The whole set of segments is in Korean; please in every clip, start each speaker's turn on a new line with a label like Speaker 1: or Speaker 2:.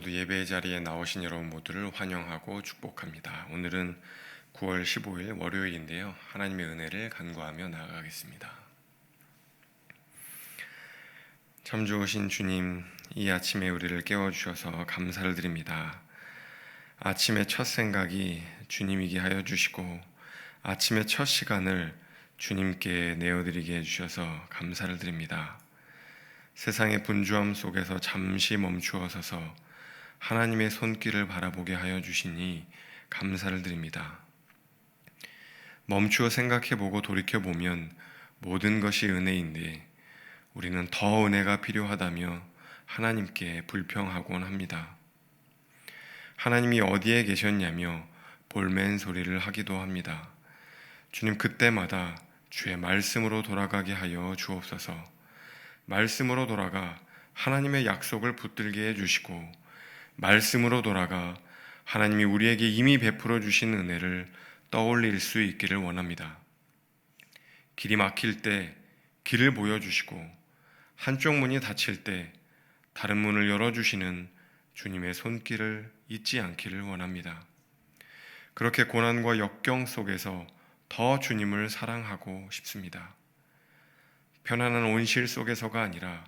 Speaker 1: 오늘도 예배 자리에 나오신 여러분 모두를 환영하고 축복합니다. 오늘은 9월 15일 월요일인데요. 하나님의 은혜를 간구하며 나아가겠습니다. 참 좋으신 주님, 이 아침에 우리를 깨워주셔서 감사를 드립니다. 아침의 첫 생각이 주님이게 하여 주시고 아침의 첫 시간을 주님께 내어드리게 해주셔서 감사를 드립니다. 세상의 분주함 속에서 잠시 멈추어 서서 하나님의 손길을 바라보게 하여 주시니 감사를 드립니다. 멈추어 생각해보고 돌이켜보면 모든 것이 은혜인데 우리는 더 은혜가 필요하다며 하나님께 불평하곤 합니다. 하나님이 어디에 계셨냐며 볼멘 소리를 하기도 합니다. 주님, 그때마다 주의 말씀으로 돌아가게 하여 주옵소서. 말씀으로 돌아가 하나님의 약속을 붙들게 해주시고 말씀으로 돌아가 하나님이 우리에게 이미 베풀어 주신 은혜를 떠올릴 수 있기를 원합니다. 길이 막힐 때 길을 보여주시고 한쪽 문이 닫힐 때 다른 문을 열어주시는 주님의 손길을 잊지 않기를 원합니다. 그렇게 고난과 역경 속에서 더 주님을 사랑하고 싶습니다. 편안한 온실 속에서가 아니라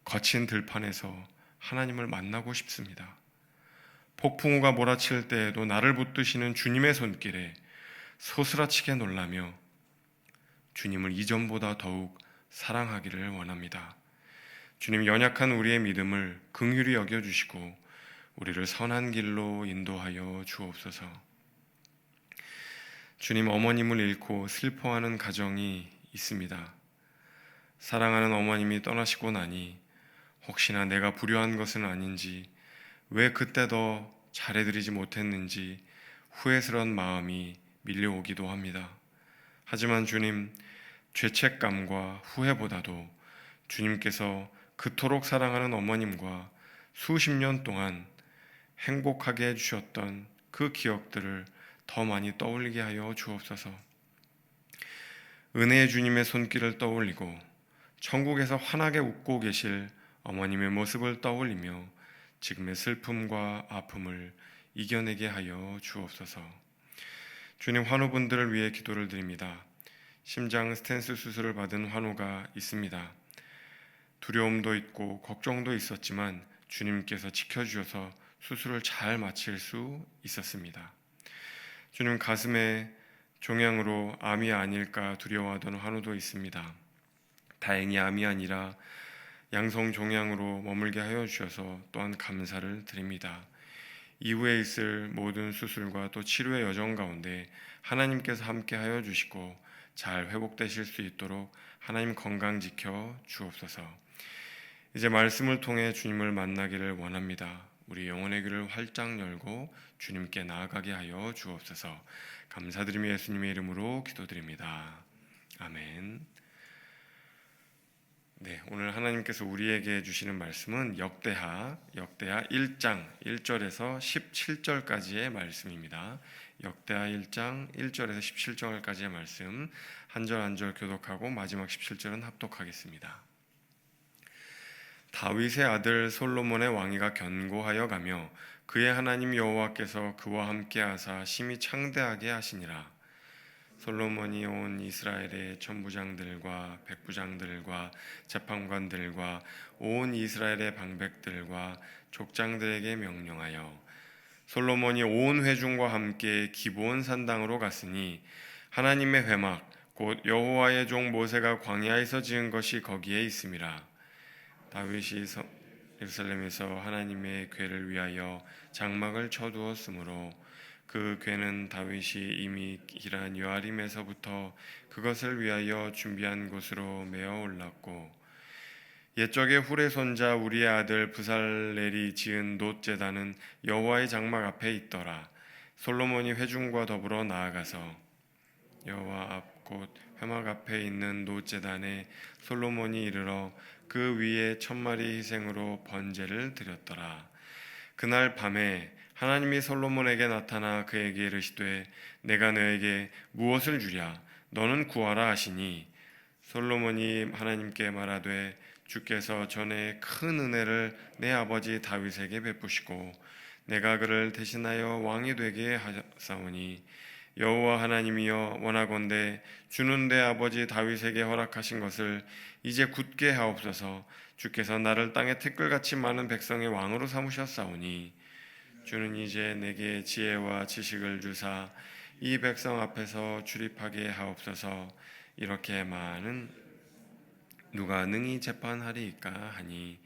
Speaker 1: 거친 들판에서 하나님을 만나고 싶습니다. 폭풍우가 몰아칠 때에도 나를 붙드시는 주님의 손길에 소스라치게 놀라며 주님을 이전보다 더욱 사랑하기를 원합니다. 주님, 연약한 우리의 믿음을 긍휼히 여겨주시고 우리를 선한 길로 인도하여 주옵소서. 주님, 어머님을 잃고 슬퍼하는 가정이 있습니다. 사랑하는 어머님이 떠나시고 나니 혹시나 내가 불효한 것은 아닌지, 왜 그때 더 잘해드리지 못했는지 후회스러운 마음이 밀려오기도 합니다. 하지만 주님, 죄책감과 후회보다도 주님께서 그토록 사랑하는 어머님과 수십 년 동안 행복하게 해주셨던 그 기억들을 더 많이 떠올리게 하여 주옵소서. 은혜의 주님의 손길을 떠올리고 천국에서 환하게 웃고 계실 어머님의 모습을 떠올리며 지금의 슬픔과 아픔을 이겨내게 하여 주옵소서. 주님, 환우분들을 위해 기도를 드립니다. 심장 스텐스 수술을 받은 환우가 있습니다. 두려움도 있고 걱정도 있었지만 주님께서 지켜주셔서 수술을 잘 마칠 수 있었습니다. 주님, 가슴에 종양으로 암이 아닐까 두려워하던 환우도 있습니다. 다행히 암이 아니라 양성 종양으로 머물게 하여 주셔서 또한 감사를 드립니다. 이후에 있을 모든 수술과 또 치료의 여정 가운데 하나님께서 함께 하여 주시고 잘 회복되실 수 있도록 하나님 건강 지켜 주옵소서. 이제 말씀을 통해 주님을 만나기를 원합니다. 우리 영혼의 귀를 활짝 열고 주님께 나아가게 하여 주옵소서. 감사드리며 예수님의 이름으로 기도드립니다. 아멘. 네, 오늘 하나님께서 우리에게 주시는 말씀은 역대하 1장 1절에서 17절까지의 말씀입니다. 역대하 1장 1절에서 17절까지의 말씀 한 절 한 절 교독하고 마지막 17절은 합독하겠습니다. 다윗의 아들 솔로몬의 왕위가 견고하여 가며 그의 하나님 여호와께서 그와 함께 하사 심히 창대하게 하시니라. 솔로몬이 온 이스라엘의 천부장들과 백부장들과 재판관들과 온 이스라엘의 방백들과 족장들에게 명령하여 솔로몬이 온 회중과 함께 기브온 산당으로 갔으니 하나님의 회막 곧 여호와의 종 모세가 광야에서 지은 것이 거기에 있음이라. 다윗이 예루살렘에서 하나님의 궤를 위하여 장막을 쳐두었으므로 그 궤는 다윗이 이미 기란 여아림에서부터 그것을 위하여 준비한 곳으로 메어 올랐고 옛적에 훌의 손자 우리의 아들 브살렐이 지은 놋 제단은 여호와의 장막 앞에 있더라. 솔로몬이 회중과 더불어 나아가서 여호와 앞 곧 회막 앞에 있는 놋 제단에 솔로몬이 이르러 그 위에 1000마리 희생으로 번제를 드렸더라. 그날 밤에 하나님이 솔로몬에게 나타나 그에게 이르시되 내가 너에게 무엇을 주랴 너는 구하라 하시니 솔로몬이 하나님께 말하되 주께서 전에 큰 은혜를 내 아버지 다윗에게 베푸시고 내가 그를 대신하여 왕이 되게 하사오니 여호와 하나님이여 원하건대 주는 내 아버지 다윗에게 허락하신 것을 이제 굳게 하옵소서. 주께서 나를 땅에 티끌같이 많은 백성의 왕으로 삼으셨사오니 주는 이제 내게 지혜와 지식을 주사 이 백성 앞에서 출입하게 하옵소서. 이렇게 많은 누가 능히 재판하리이까 하니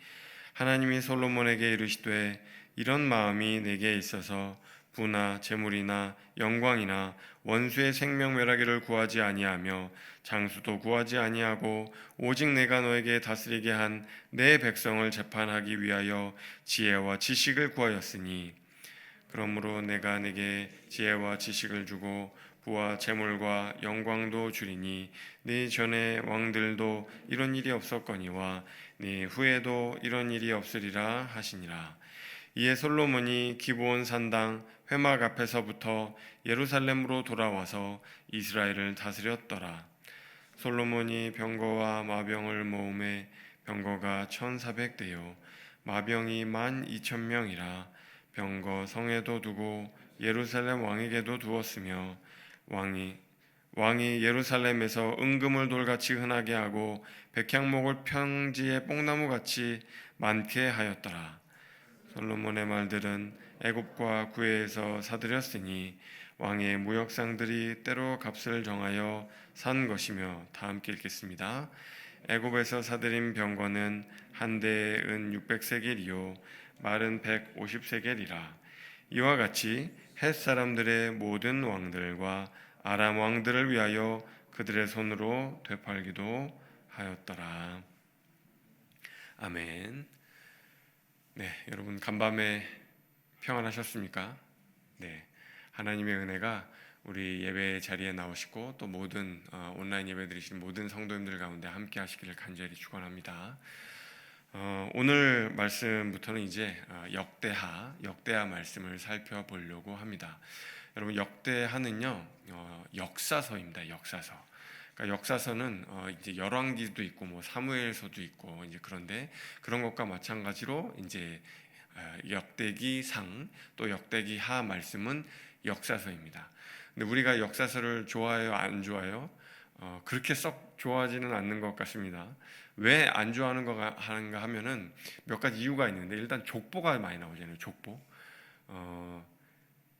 Speaker 1: 하나님이 솔로몬에게 이르시되 이런 마음이 내게 있어서 부나 재물이나 영광이나 원수의 생명멸하기를 구하지 아니하며 장수도 구하지 아니하고 오직 내가 너에게 다스리게 한 내 백성을 재판하기 위하여 지혜와 지식을 구하였으니 그러므로 내가 내게 지혜와 지식을 주고 부와 재물과 영광도 주리니 네 전에 왕들도 이런 일이 없었거니와 네 후에도 이런 일이 없으리라 하시니라. 이에 솔로몬이 기브온 산당 회막 앞에서부터 예루살렘으로 돌아와서 이스라엘을 다스렸더라. 솔로몬이 병거와 마병을 모음에 병거가 1,400대요 마병이 12,000명이라 병거 성에도 두고 예루살렘 왕에게도 두었으며 왕이 예루살렘에서 은금을 돌같이 흔하게 하고 백향목을 평지에 뽕나무같이 많게 하였더라. 솔로몬의 말들은 애굽과 구해에서 사들였으니 왕의 무역상들이 때로 값을 정하여 산 것이며. 다 함께 읽겠습니다. 애굽에서 사들인 병거는 한 대에 은 600세겔이요 말은 150세겔이라. 이와 같이 헷 사람들의 모든 왕들과 아람 왕들을 위하여 그들의 손으로 되팔기도 하였더라. 아멘. 네, 여러분 간밤에 평안하셨습니까? 네, 하나님의 은혜가 우리 예배 자리에 나오시고 또 모든 온라인 예배 드리시는 모든 성도님들 가운데 함께 하시기를 간절히 축원합니다. 오늘 말씀부터는 이제 역대하 말씀을 살펴보려고 합니다. 여러분 역대하는요 역사서입니다. 역사서. 그러니까 역사서는 이제 열왕기도 있고 뭐 사무엘서도 있고 이제 그런데 그런 것과 마찬가지로 이제 역대기상 또 역대기하 말씀은 역사서입니다. 근데 우리가 역사서를 좋아해요, 안 좋아해요? 그렇게 썩 좋아하지는 않는 것 같습니다. 왜 안 좋아하는가 하면은 몇 가지 이유가 있는데 일단 족보가 많이 나오잖아요. 족보.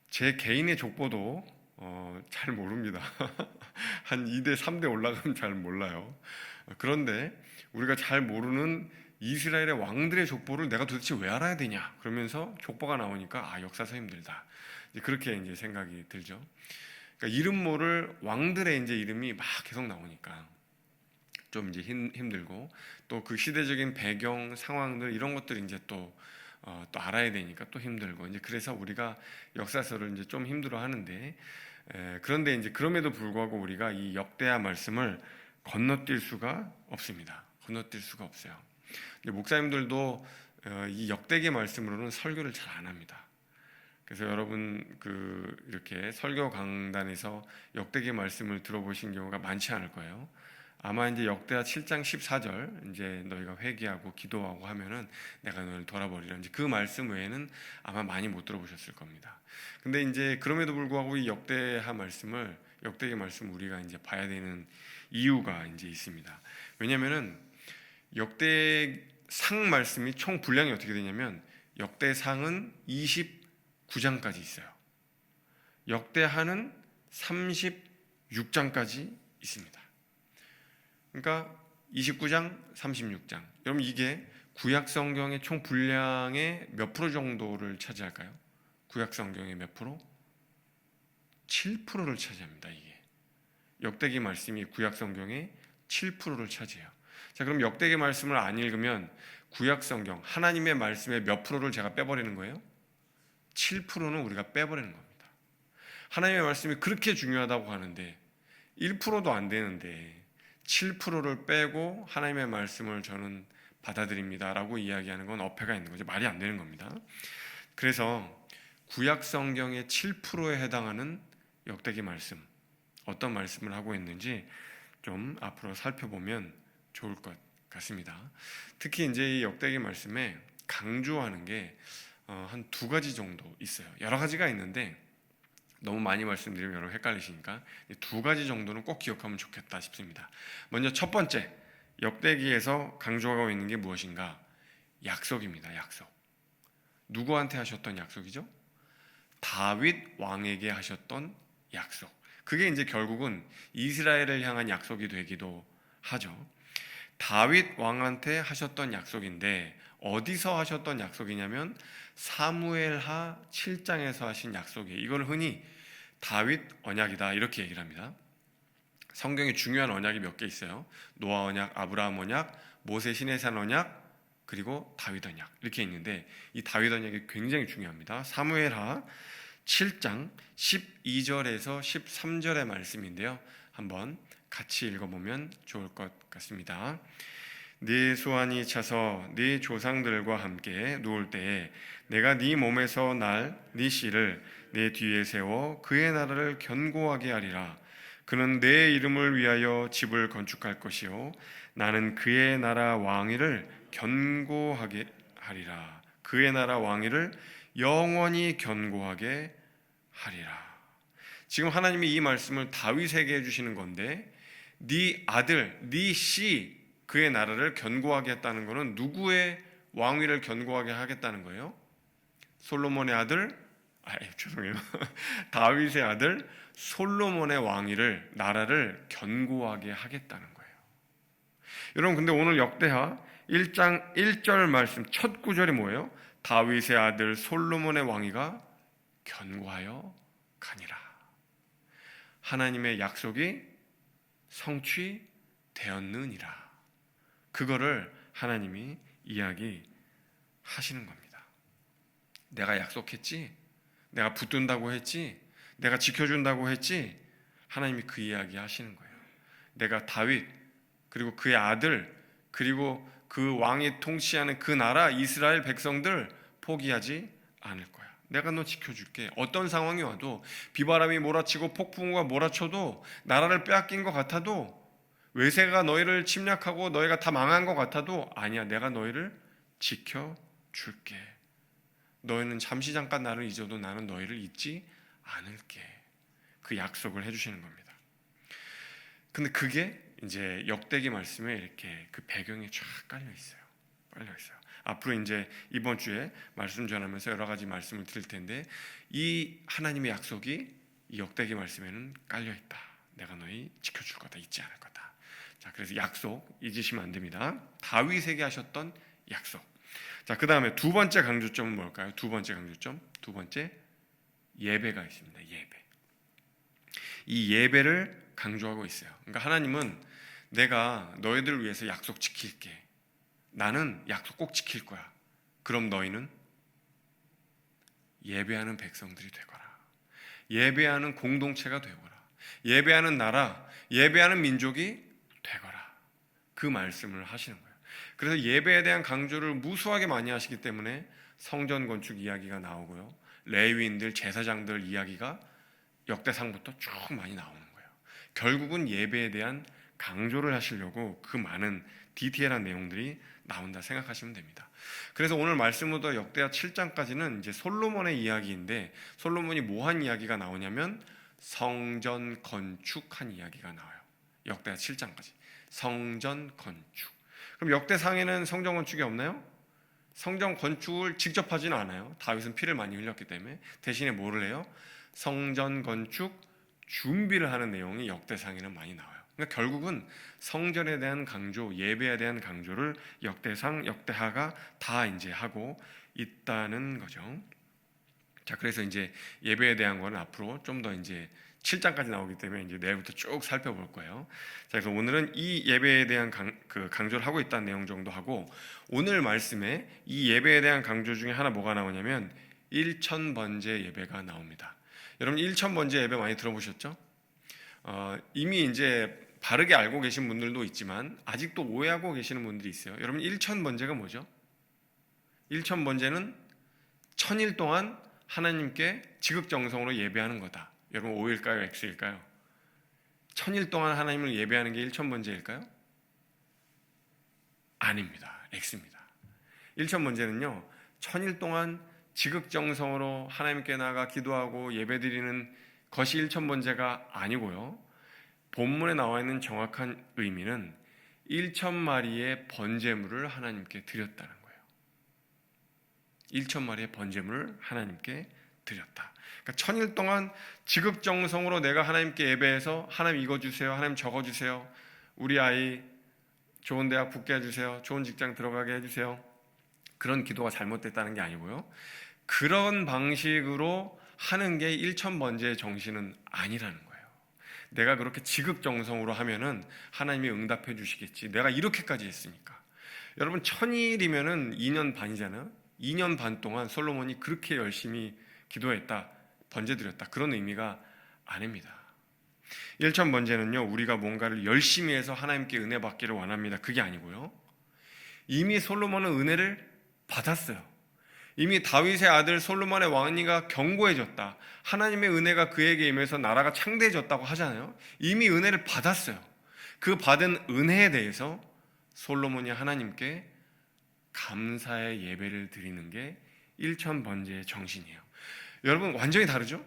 Speaker 1: 제 개인의 족보도 잘 모릅니다. 한 2대 3대 올라가면 잘 몰라요. 그런데 우리가 잘 모르는 이스라엘의 왕들의 족보를 내가 도대체 왜 알아야 되냐 그러면서 족보가 나오니까 역사서 힘들다 그렇게 이제 생각이 들죠. 그러니까 이름 모를 왕들의 이제 이름이 막 계속 나오니까 좀 이제 힘들고 또 그 시대적인 배경 상황들 이런 것들 이제 또 알아야 되니까 또 힘들고 이제 그래서 우리가 역사서를 이제 좀 힘들어 하는데 그런데 이제 그럼에도 불구하고 우리가 이 역대하 말씀을 건너뛸 수가 없습니다. 건너뛸 수가 없어요. 목사님들도 이 역대기 말씀으로는 설교를 잘 안 합니다. 그래서 여러분 이렇게 설교 강단에서 역대기 말씀을 들어보신 경우가 많지 않을 거예요. 아마 이제 역대하 7장 14절 이제 너희가 회개하고 기도하고 하면은 내가 너희를 돌아보리라 이제 그 말씀 외에는 아마 많이 못 들어보셨을 겁니다. 근데 이제 그럼에도 불구하고 이 역대기 말씀 우리가 이제 봐야 되는 이유가 이제 있습니다. 왜냐면은 역대상 말씀이 총 분량이 어떻게 되냐면 역대상은 29장까지 있어요. 역대하는 36장까지 있습니다. 그러니까 29장, 36장. 여러분 이게 구약 성경의 총 분량의 몇 프로 정도를 차지할까요? 구약 성경의 몇 프로? 7%를 차지합니다. 이게 역대기 말씀이 구약 성경의 7%를 차지해요. 자, 그럼 역대기 말씀을 안 읽으면 구약 성경 하나님의 말씀의 몇 프로를 제가 빼버리는 거예요? 7%는 우리가 빼버리는 겁니다. 하나님의 말씀이 그렇게 중요하다고 하는데 1%도 안 되는데 7%를 빼고 하나님의 말씀을 저는 받아들입니다라고 이야기하는 건 어폐가 있는 거죠. 말이 안 되는 겁니다. 그래서 구약 성경의 7%에 해당하는 역대기 말씀 어떤 말씀을 하고 있는지 좀 앞으로 살펴보면 좋을 것 같습니다. 특히 이제 이 역대기 말씀에 강조하는 게 한 두 가지 정도 있어요. 여러 가지가 있는데 너무 많이 말씀드리면 여러분 헷갈리시니까 두 가지 정도는 꼭 기억하면 좋겠다 싶습니다. 먼저 첫 번째, 역대기에서 강조하고 있는 게 무엇인가? 약속입니다. 약속. 누구한테 하셨던 약속이죠? 다윗 왕에게 하셨던 약속. 그게 이제 결국은 이스라엘을 향한 약속이 되기도 하죠. 다윗 왕한테 하셨던 약속인데 어디서 하셨던 약속이냐면 사무엘하 7장에서 하신 약속이에요. 이걸 흔히 다윗 언약이다 이렇게 얘기를 합니다. 성경에 중요한 언약이 몇 개 있어요. 노아 언약, 아브라함 언약, 모세 시내산 언약, 그리고 다윗 언약 이렇게 있는데 이 다윗 언약이 굉장히 중요합니다. 사무엘하 7장 12절에서 13절의 말씀인데요. 한번 같이 읽어보면 좋을 것 같습니다. 네 소환이 차서 네 조상들과 함께 누울 때에 내가 네 몸에서 날 네 씨를 내 뒤에 세워 그의 나라를 견고하게 하리라. 그는 내 이름을 위하여 집을 건축할 것이요 나는 그의 나라 왕위를 견고하게 하리라. 그의 나라 왕위를 영원히 견고하게 하리라. 지금 하나님이 이 말씀을 다윗에게 해주시는 건데 네 아들, 네 씨 그의 나라를 견고하게 했다는 것은 누구의 왕위를 견고하게 하겠다는 거예요? 솔로몬의 아들, 죄송해요. 다윗의 아들 솔로몬의 왕위를 나라를 견고하게 하겠다는 거예요. 여러분 근데 오늘 역대하 1장 1절 말씀 첫 구절이 뭐예요? 다윗의 아들 솔로몬의 왕위가 견고하여 가니라. 하나님의 약속이 성취되었느니라. 그거를 하나님이 이야기하시는 겁니다. 내가 약속했지? 내가 붙든다고 했지? 내가 지켜준다고 했지? 하나님이 그 이야기 하시는 거예요. 내가 다윗 그리고 그의 아들 그리고 그 왕이 통치하는 그 나라 이스라엘 백성들 포기하지 않을 거야. 내가 너 지켜줄게. 어떤 상황이 와도 비바람이 몰아치고 폭풍우가 몰아쳐도 나라를 빼앗긴 것 같아도 외세가 너희를 침략하고 너희가 다 망한 것 같아도 아니야. 내가 너희를 지켜줄게. 너희는 잠시 잠깐 나를 잊어도 나는 너희를 잊지 않을게. 그 약속을 해주시는 겁니다. 근데 그게 이제 역대기 말씀에 이렇게 그 배경이 쫙 깔려 있어요. 앞으로 이제 이번 주에 말씀 전하면서 여러 가지 말씀을 드릴 텐데 이 하나님의 약속이 이 역대기 말씀에는 깔려 있다. 내가 너희 지켜줄 거다. 잊지 않을 거다. 자, 그래서 약속 잊으시면 안 됩니다. 다윗에게 하셨던 약속. 자, 그 다음에 두 번째 강조점은 뭘까요? 두 번째 예배가 있습니다. 예배. 이 예배를 강조하고 있어요. 그러니까 하나님은 내가 너희들을 위해서 약속 지킬게. 나는 약속 꼭 지킬 거야. 그럼 너희는 예배하는 백성들이 되거라. 예배하는 공동체가 되거라. 예배하는 나라, 예배하는 민족이 되거라. 그 말씀을 하시는 거예요. 그래서 예배에 대한 강조를 무수하게 많이 하시기 때문에 성전 건축 이야기가 나오고요. 레위인들, 제사장들 이야기가 역대상부터 쭉 많이 나오는 거예요. 결국은 예배에 대한 강조를 하시려고 그 많은 디테일한 내용들이 나온다 생각하시면 됩니다. 그래서 오늘 말씀부터 역대하 7장까지는 이제 솔로몬의 이야기인데 솔로몬이 뭐한 이야기가 나오냐면 성전 건축한 이야기가 나와요. 역대하 7장까지 성전 건축. 그럼 역대상에는 성전 건축이 없나요? 성전 건축을 직접 하지는 않아요. 다윗은 피를 많이 흘렸기 때문에. 대신에 뭐를 해요? 성전 건축 준비를 하는 내용이 역대상에는 많이 나와요. 그러니까 결국은 성전에 대한 강조, 예배에 대한 강조를 역대상, 역대하가 다 이제 하고 있다는 거죠. 자, 그래서 이제 예배에 대한 거는 앞으로 좀 더 이제 7장까지 나오기 때문에 이제 내일부터 쭉 살펴볼 거예요. 자, 그래서 오늘은 이 예배에 대한 강조를 하고 있다는 내용 정도 하고 오늘 말씀에 이 예배에 대한 강조 중에 하나 뭐가 나오냐면 1000번제 예배가 나옵니다. 여러분 1000번제 예배 많이 들어보셨죠? 이미 이제 바르게 알고 계신 분들도 있지만 아직도 오해하고 계시는 분들이 있어요. 여러분 1000번제가 뭐죠? 1000번제는 1000일 동안 하나님께 지극정성으로 예배하는 거다. 여러분 O일까요? X일까요? 1000일 동안 하나님을 예배하는 게 1000번제일까요? 아닙니다. X입니다. 1천 번제는요, 천일 동안 지극정성으로 하나님께 나아가 기도하고 예배드리는 것이 1천 번제가 아니고요, 본문에 나와 있는 정확한 의미는 1천 마리의 번제물을 하나님께 드렸다는 거예요. 1천 마리의 번제물을 하나님께 드렸다. 그러니까 천일 동안 지극정성으로 내가 하나님께 예배해서 하나님 이거 주세요, 하나님 저거 주세요, 우리 아이 좋은 대학 붙게 해주세요, 좋은 직장 들어가게 해주세요, 그런 기도가 잘못됐다는 게 아니고요, 그런 방식으로 하는 게 1천 번제의 정신은 아니라는 거예요. 내가 그렇게 지극정성으로 하면은 하나님이 응답해 주시겠지, 내가 이렇게까지 했으니까. 여러분, 1000일이면은 2년 반이잖아요. 2년 반 동안 솔로몬이 그렇게 열심히 기도했다, 번제 드렸다, 그런 의미가 아닙니다. 1천 번제는요, 우리가 뭔가를 열심히 해서 하나님께 은혜 받기를 원합니다, 그게 아니고요, 이미 솔로몬은 은혜를 받았어요. 이미 다윗의 아들 솔로몬의 왕위가 견고해졌다, 하나님의 은혜가 그에게 임해서 나라가 창대해졌다고 하잖아요. 이미 은혜를 받았어요. 그 받은 은혜에 대해서 솔로몬이 하나님께 감사의 예배를 드리는 게 1천 번제의 정신이에요. 여러분, 완전히 다르죠?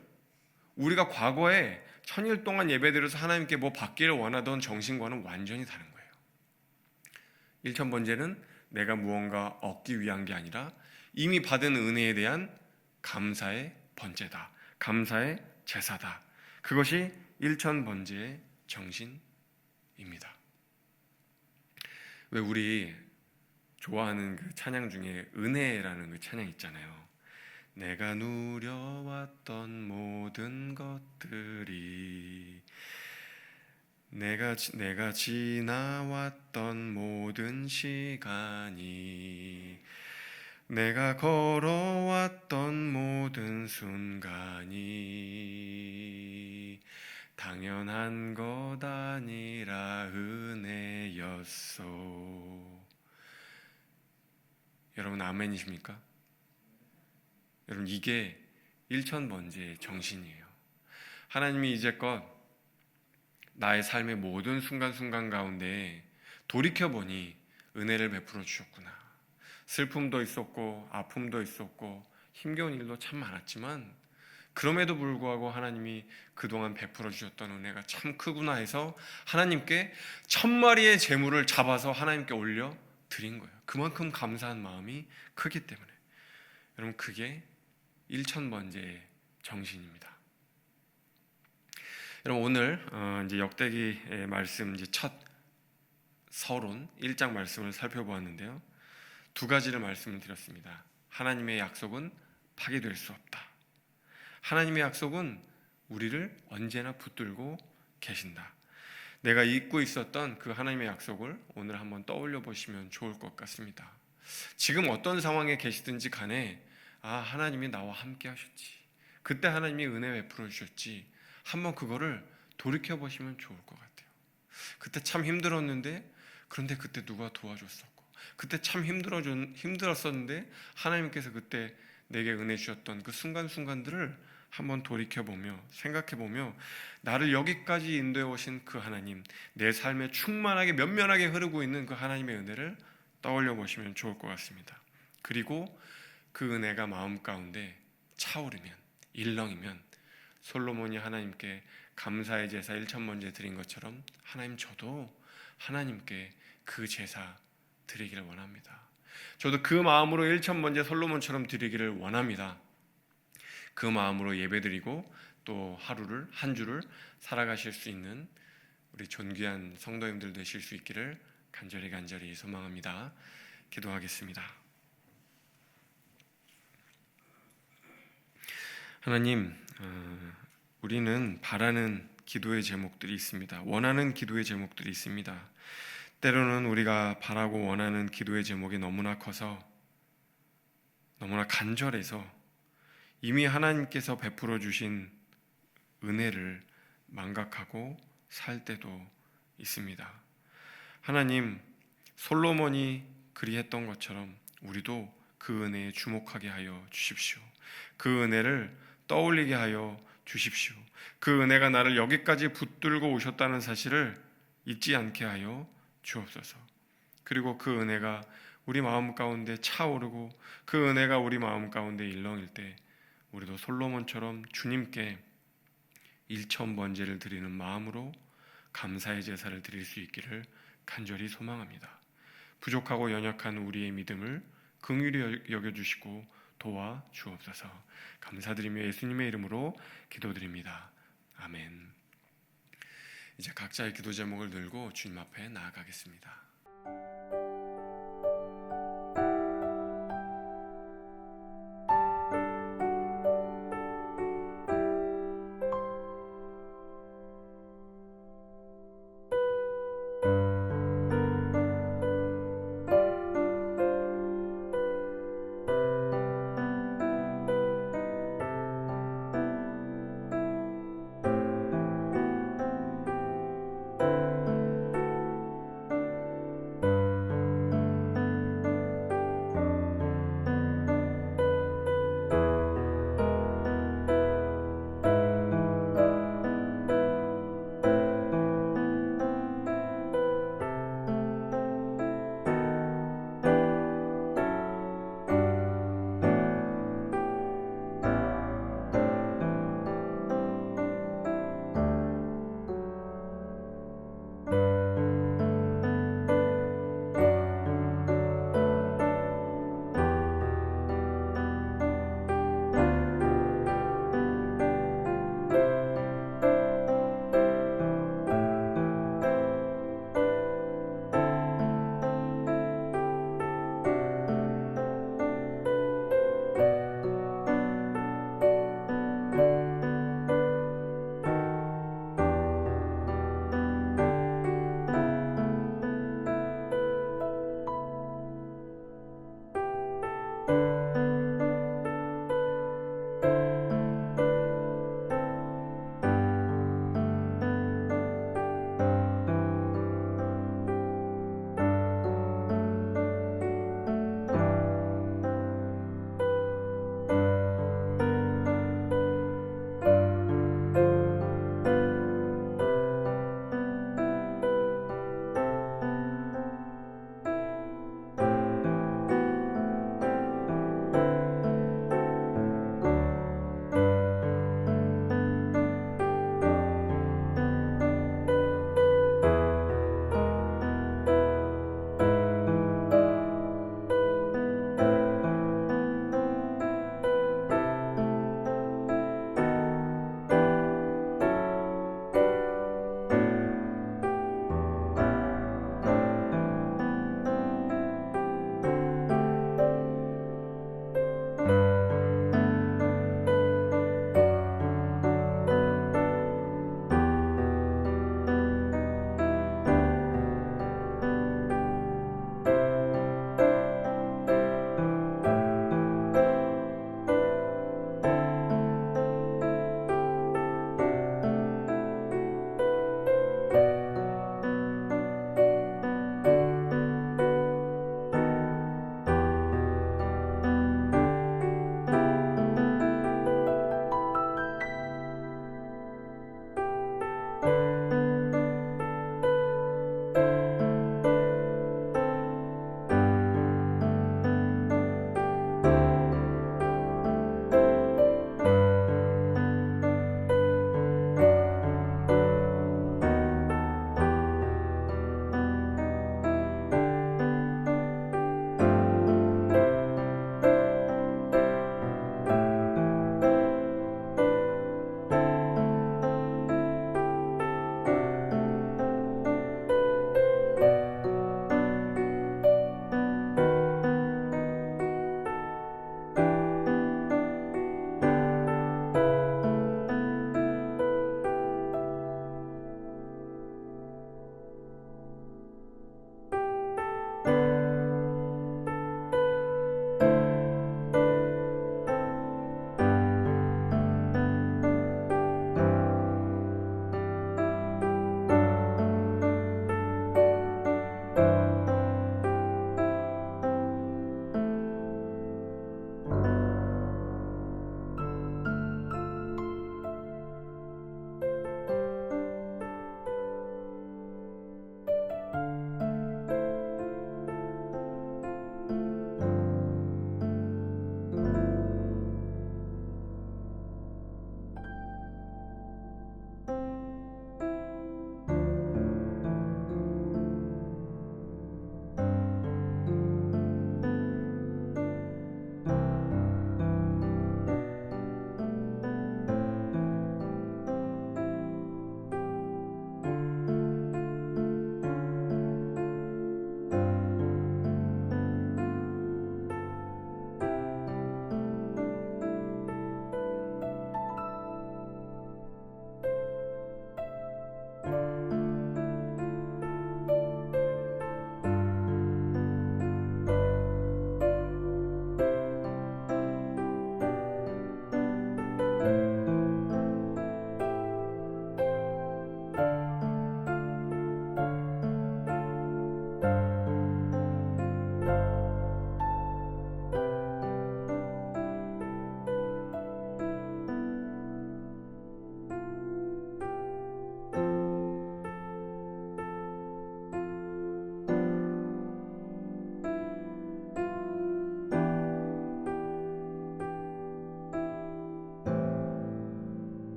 Speaker 1: 우리가 과거에 천일 동안 예배드려서 하나님께 뭐 받기를 원하던 정신과는 완전히 다른 거예요. 1천 번제는 내가 무언가 얻기 위한 게 아니라 이미 받은 은혜에 대한 감사의 번제다, 감사의 제사다. 그것이 1천 번제의 정신입니다. 왜 우리 좋아하는 그 찬양 중에 은혜라는 그 찬양 있잖아요. 내가 누려왔던 모든 것들이, 내가 지나왔던 모든 시간이, 내가 걸어왔던 모든 순간이 당연한 것 아니라 은혜였소. 여러분, 아멘이십니까? 여러분, 이게 1천 번제의 정신이에요. 하나님이 이제껏 나의 삶의 모든 순간순간 가운데 돌이켜보니 은혜를 베풀어 주셨구나. 슬픔도 있었고 아픔도 있었고 힘겨운 일도 참 많았지만 그럼에도 불구하고 하나님이 그동안 베풀어 주셨던 은혜가 참 크구나 해서 하나님께 1000마리의 제물을 잡아서 하나님께 올려 드린 거예요. 그만큼 감사한 마음이 크기 때문에. 여러분, 그게 1천 번제의 정신입니다. 여러분, 오늘 이제 역대기의 말씀, 이제 첫 서론 1장 말씀을 살펴보았는데요, 두 가지를 말씀을 드렸습니다. 하나님의 약속은 파기될 수 없다. 하나님의 약속은 우리를 언제나 붙들고 계신다. 내가 잊고 있었던 그 하나님의 약속을 오늘 한번 떠올려 보시면 좋을 것 같습니다. 지금 어떤 상황에 계시든지 간에 하나님이 나와 함께 하셨지, 그때 하나님이 은혜 베풀어 주셨지, 한번 그거를 돌이켜 보시면 좋을 것 같아요. 그때 참 힘들었는데, 그런데 그때 누가 도와줬었고, 그때 참 힘들었었는데 하나님께서 그때 내게 은혜 주셨던 그 순간순간들을 한번 돌이켜보며 생각해보며 나를 여기까지 인도해 오신 그 하나님, 내 삶에 충만하게 면면하게 흐르고 있는 그 하나님의 은혜를 떠올려 보시면 좋을 것 같습니다. 그리고 그 은혜가 마음 가운데 차오르면, 일렁이면 솔로몬이 하나님께 감사의 제사 1천 번제 드린 것처럼 하나님, 저도 하나님께 그 제사 드리기를 원합니다. 저도 그 마음으로 1천 번제 솔로몬처럼 드리기를 원합니다. 그 마음으로 예배드리고 또 하루를, 한 주를 살아가실 수 있는 우리 존귀한 성도님들 되실 수 있기를 간절히 소망합니다. 기도하겠습니다. 하나님, 우리는 바라는 기도의 제목들이 있습니다. 원하는 기도의 제목들이 있습니다. 때로는 우리가 바라고 원하는 기도의 제목이 너무나 커서, 너무나 간절해서 이미 하나님께서 베풀어 주신 은혜를 망각하고 살 때도 있습니다. 하나님, 솔로몬이 그리했던 것처럼 우리도 그 은혜에 주목하게 하여 주십시오. 그 은혜를 떠올리게 하여 주십시오. 그 은혜가 나를 여기까지 붙들고 오셨다는 사실을 잊지 않게 하여 주옵소서. 그리고 그 은혜가 우리 마음 가운데 차오르고 그 은혜가 우리 마음 가운데 일렁일 때 우리도 솔로몬처럼 주님께 일천번제를 드리는 마음으로 감사의 제사를 드릴 수 있기를 간절히 소망합니다. 부족하고 연약한 우리의 믿음을 긍휼히 여겨주시고 도와 주옵소서. 감사드리며 예수님의 이름으로 기도드립니다. 아멘. 이제 각자의 기도 제목을 들고 주님 앞에 나아가겠습니다.